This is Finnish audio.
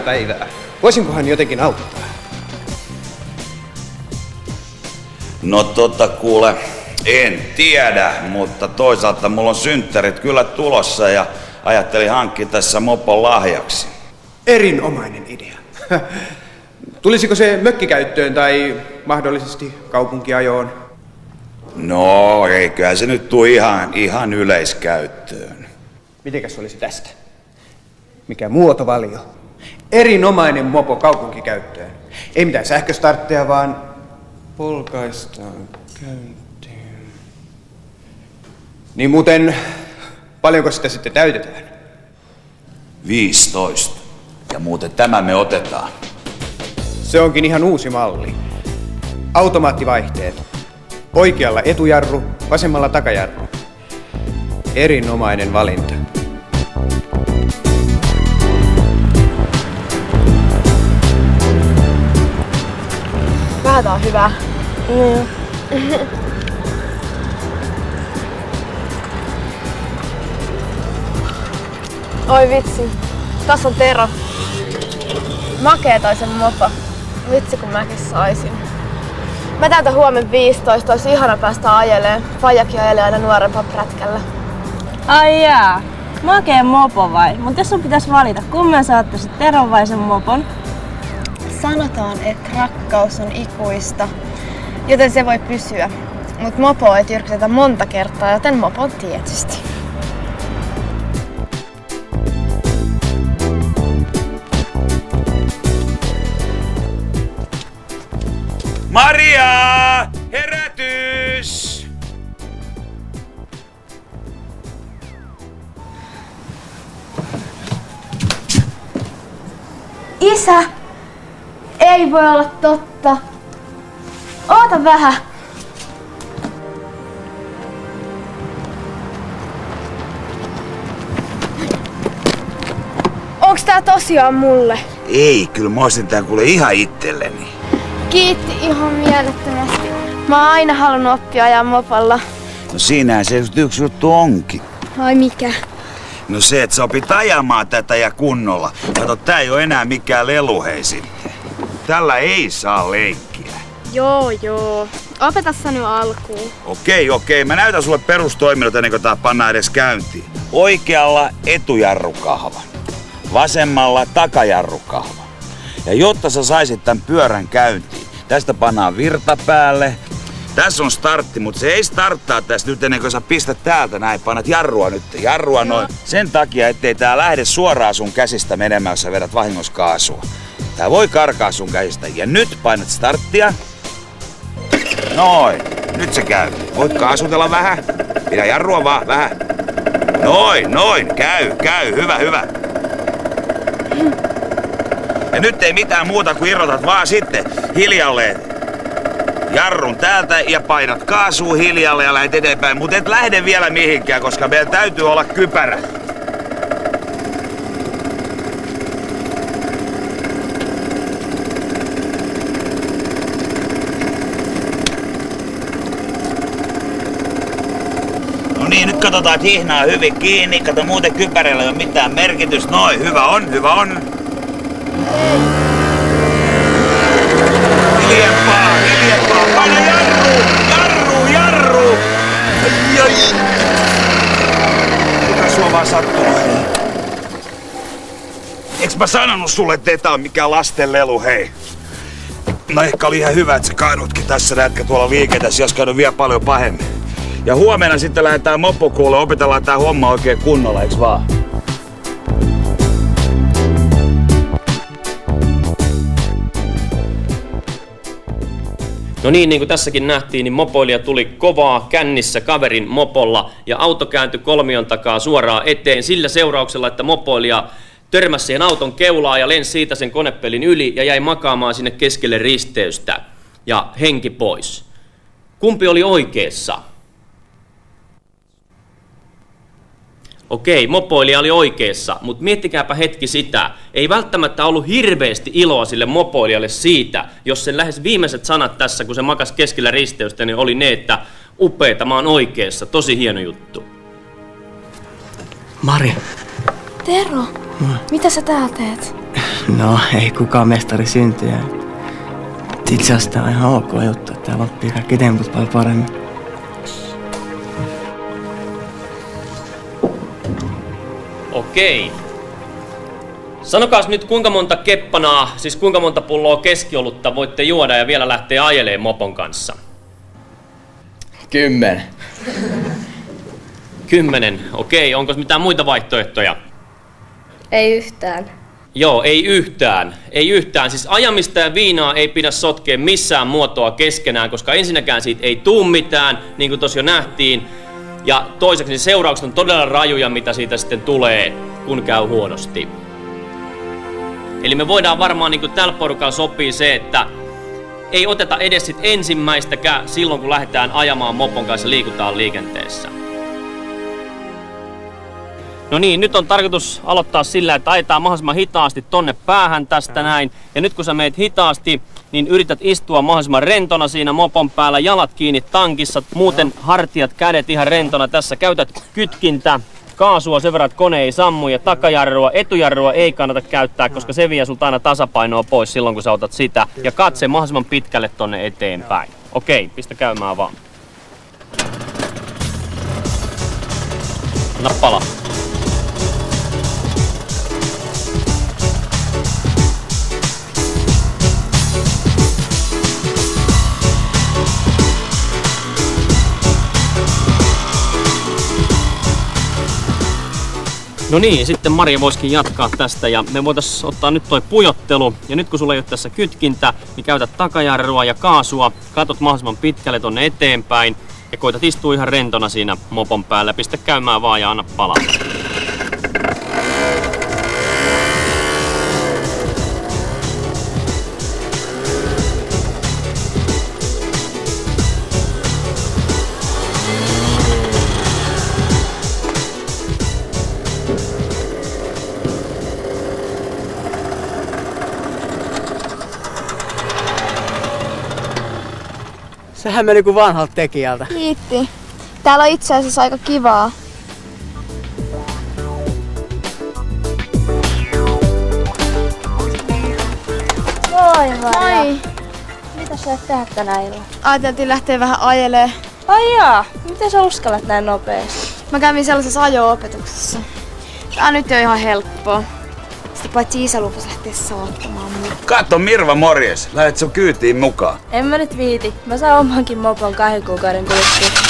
Päivää. Voisinkohan jotenkin auttaa? No kuule, en tiedä, mutta toisaalta mulla on synttärit kyllä tulossa ja ajattelin hankkia tässä mopon lahjaksi. Erinomainen idea. Tulisiko se mökkikäyttöön tai mahdollisesti kaupunkiajoon? No, eiköhän se nyt tule ihan yleiskäyttöön. Mitenkäs olisi tästä? Mikä muotovalio? Erinomainen mopo kaupunkikäyttöön. Ei mitään sähköstartteja, vaan polkaistaan käyntiin. Niin muuten, paljonko sitä sitten täytetään? 15. Ja muuten tämä me otetaan. Se onkin ihan uusi malli. Automaattivaihteet. Oikealla etujarru, vasemmalla takajarru. Erinomainen valinta. Vähän on hyvä. Oi vitsi, tässä on Tero. Makee toi sen mopo. Vitsi kun mäkin saisin. Mä täytän huomen 15, olisi ihana päästä ajeleen. Faijakin ajelee aina nuorempaa prätkällä. Ai jaa, makee mopo vai? Mut jos sun pitäis valita, kumman sä ottaisit, Teron vai sen mopon? Sanotaan, että rakkaus on ikuista, joten se voi pysyä. Mut mopoa ei tyrkytetä monta kertaa, joten mopon tietysti. Maria! Herätys! Isä! Ei voi olla totta. Oota vähän. Onks tää tosiaan mulle? Ei, kyllä mä oisin tän kuule ihan itselleni. Kiitti ihan mielettömästi. Mä oon aina halunnut oppia ajaa mopolla. No siinähän se yksi juttu onkin. Ai mikä? No se, että sä opit ajamaan tätä ja kunnolla. Kato, tää ei oo enää mikään lelu hei sitten. Tällä ei saa leikkiä. Joo. Opeta sä nyt alkuun. Okei. Mä näytän sulle perustoiminnot ennen kuin tää pannaan edes käyntiin. Oikealla etujarrukahva. Vasemmalla takajarrukahva. Ja jotta sä saisit tän pyörän käyntiin, tästä pannaan virta päälle. Tässä on startti, mutta se ei starttaa tästä nyt ennen kuin sä pistät täältä näin. Painat jarrua nyt, noin. Sen takia, ettei tää lähde suoraan sun käsistä menemään, jos sä vedät vahingossa kaasua. Tää voi karkaa sun käsistä. Ja nyt painat starttia. Noin. Nyt se käy. Voit kaasutella vähän. Pidä jarrua vaan vähän. Noin. Käy. Hyvä. Ja nyt ei mitään muuta kuin irrotat vaan sitten hiljalleen jarrun täältä ja painat kaasua hiljalle ja lähdet eteenpäin. Mutta et lähde vielä mihinkään, koska meillä täytyy olla kypärä. No niin, nyt katsotaan, että hihnaa hyvin kiinni. Kato, muuten kypärällä ei ole mitään merkitystä. Noin, hyvä on. Hiljempaa. Paina jarru. Ai. Mitä sua vaan sattuu? Eiks mä sanonut sulle, ettei tää on mikään lastenlelu, hei? No ehkä oli ihan hyvä, että sä kaadutkin tässä näetkö tuolla liikenteessä, jos kaadut vielä paljon pahemmin. Ja huomenna sitten lähdetään mopokuulle, opetellaan tää homma oikein kunnolla, eiks vaan? No niin kuin tässäkin nähtiin, niin mopoilija tuli kovaa kännissä kaverin mopolla ja auto kääntyi kolmion takaa suoraan eteen sillä seurauksella, että mopoilija törmäsi siihen auton keulaan ja lensi siitä sen konepelin yli ja jäi makaamaan sinne keskelle risteystä ja henki pois. Kumpi oli oikeassa? Okei, mopoilija oli oikeassa, mutta miettikääpä hetki sitä. Ei välttämättä ollut hirveästi iloa sille mopoilijalle siitä, jos sen lähes viimeiset sanat tässä, kun se makas keskellä risteystä, niin oli ne, että upeeta, mä oon oikeassa, tosi hieno juttu. Mari. Tero, mitä sä täällä teet? No, ei kukaan mestari syntyä. Itse asiassa tää on ihan ok juttu, että täällä oppii kaikki temput paljon paremmin. Okei. Sanokaas nyt kuinka monta keppanaa, siis kuinka monta pulloa keskiolutta voitte juoda ja vielä lähtee ajeleen mopon kanssa? 10. 10, okei. Onko mitään muita vaihtoehtoja? Ei yhtään. Joo, ei yhtään. Ei yhtään. Siis ajamista ja viinaa ei pidä sotkea missään muotoa keskenään, koska ensinnäkään siitä ei tuu mitään, niin kuin tuossa jo nähtiin. Ja toiseksi niin seuraukset on todella rajuja, mitä siitä sitten tulee, kun käy huonosti. Eli me voidaan varmaan niin kuin tällä porukalla sopii se, että ei oteta edes sit ensimmäistäkään silloin, kun lähdetään ajamaan mopon kanssa liikutaan liikenteessä. No niin, nyt on tarkoitus aloittaa sillä, että ajetaan mahdollisimman hitaasti tonne päähän tästä näin. Ja nyt kun sä meet hitaasti, niin yrität istua mahdollisimman rentona siinä mopon päällä, jalat kiinni tankissa, muuten hartiat, kädet ihan rentona. Tässä käytät kytkintä, kaasua sen verran, että kone ei sammu ja takajarrua, etujarrua ei kannata käyttää, koska se vie sulta aina tasapainoa pois silloin, kun sä otat sitä. Ja katse mahdollisimman pitkälle tonne eteenpäin. Okei, pistä käymään vaan. Nappala. No niin, sitten Maria voisikin jatkaa tästä ja me voitais ottaa nyt toi pujottelu. Ja nyt kun sulla ei ole tässä kytkintä, niin käytät takajarrua ja kaasua, katot mahdollisimman pitkälle tonne eteenpäin ja koitat istua ihan rentona siinä mopon päällä. Pistä käymään vaan ja anna palaa. Sehän meni kuin vanhalta tekijältä. Kiitti. Täällä on itse asiassa aika kivaa. Moi Maria. Moi. Mitä sä et tehdä tänä illalla? Ajateltiin lähteä vähän ajelee. Ai jaa, miten sä uskallat näin nopeasti? Mä kävin sellaisessa ajo-opetuksessa. Tää nyt on ihan helppoa. Sitä paitsi isä lupasi lähteä saattamaan mua. Katso Mirva, morjes. Lähet sun kyytiin mukaan. En mä nyt viiti. Mä saan omankin mopon 2 kuukauden kuluttua.